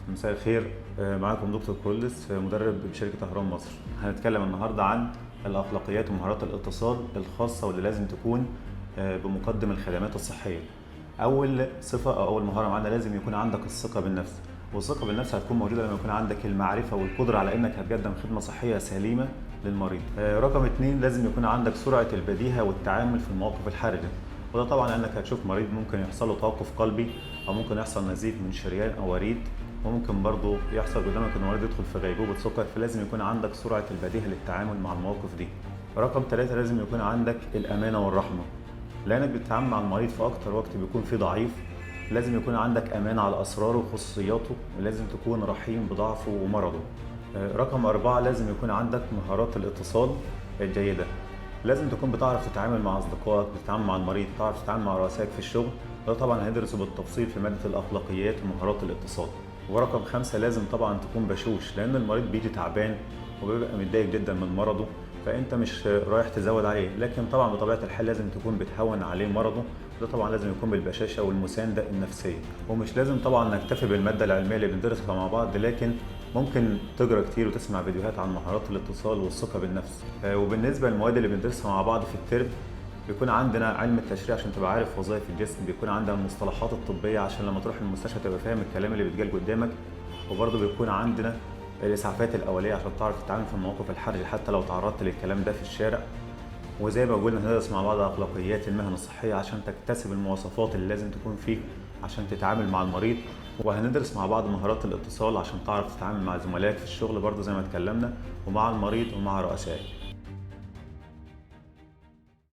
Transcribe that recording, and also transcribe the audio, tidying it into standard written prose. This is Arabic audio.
مساء الخير. معاكم دكتور كولس، مدرب بشركة أهرام مصر. هنتكلم النهاردة عن الأخلاقيات ومهارات الاتصال الخاصة واللي لازم تكون بمقدم الخدمات الصحية. أول صفة أو أول مهارة معانا لازم يكون عندك الثقة بالنفس، والثقة بالنفس هتكون موجودة لما يكون عندك المعرفة والقدرة على إنك هتقدم خدمة صحية سليمة للمريض. رقم 2 لازم يكون عندك سرعة البديهة والتعامل في المواقف الحرجة، وده طبعا انك هتشوف مريض ممكن يحصل له توقف قلبي او ممكن يحصل نزيف من شريان او وريد، وممكن برضه يحصل قدامك ان المريض يدخل في غيبوبة سكر، فلازم يكون عندك سرعة البديهة للتعامل مع المواقف دي. رقم 3 لازم يكون عندك الامانة والرحمة، لانك بتتعامل مع المريض في اكتر وقت بيكون فيه ضعيف. لازم يكون عندك امانة على اسراره وخصوصياته، ولازم تكون رحيم بضعفه ومرضه. رقم 4 لازم يكون عندك مهارات الاتصال الجيدة. لازم تكون بتعرف تتعامل مع اصدقائك، بتتعامل مع المريض، بتعرف تتعامل مع رؤسائك في الشغل. ده طبعا هندرسه بالتفصيل في ماده الاخلاقيات ومهارات الاتصال. ورقم 5 لازم طبعا تكون بشوش، لان المريض بيجي تعبان وبيبقى متضايق جدا من مرضه، فانت مش رايح تزود عليه، لكن طبعا بطبيعه الحال لازم تكون بتهون عليه مرضه. ده طبعا لازم يكون بالبشاشه والمسانده النفسيه. ومش لازم طبعا نكتفي بالماده العلميه اللي بندرسها مع بعض، لكن ممكن تقرا كتير وتسمع فيديوهات عن مهارات الاتصال والثقه بالنفس. وبالنسبه للمواد اللي بندرسها مع بعض في الترم، بيكون عندنا علم التشريح عشان تبقى عارف وظائف الجسم، بيكون عندنا المصطلحات الطبيه عشان لما تروح المستشفى تبقى فاهم الكلام اللي بيتقال قدامك، وبرضه بيكون عندنا الاسعافات الاوليه عشان تعرف تتعامل في المواقف الحرجه حتى لو تعرضت للكلام ده في الشارع. وزي ما قلنا هندرس مع بعض اخلاقيات المهنه الصحيه عشان تكتسب المواصفات اللي لازم تكون فيك عشان تتعامل مع المريض. وهندرس مع بعض مهارات الاتصال عشان تعرف تتعامل مع زملائك في الشغل برضه زي ما اتكلمنا، ومع المريض ومع رؤسائك.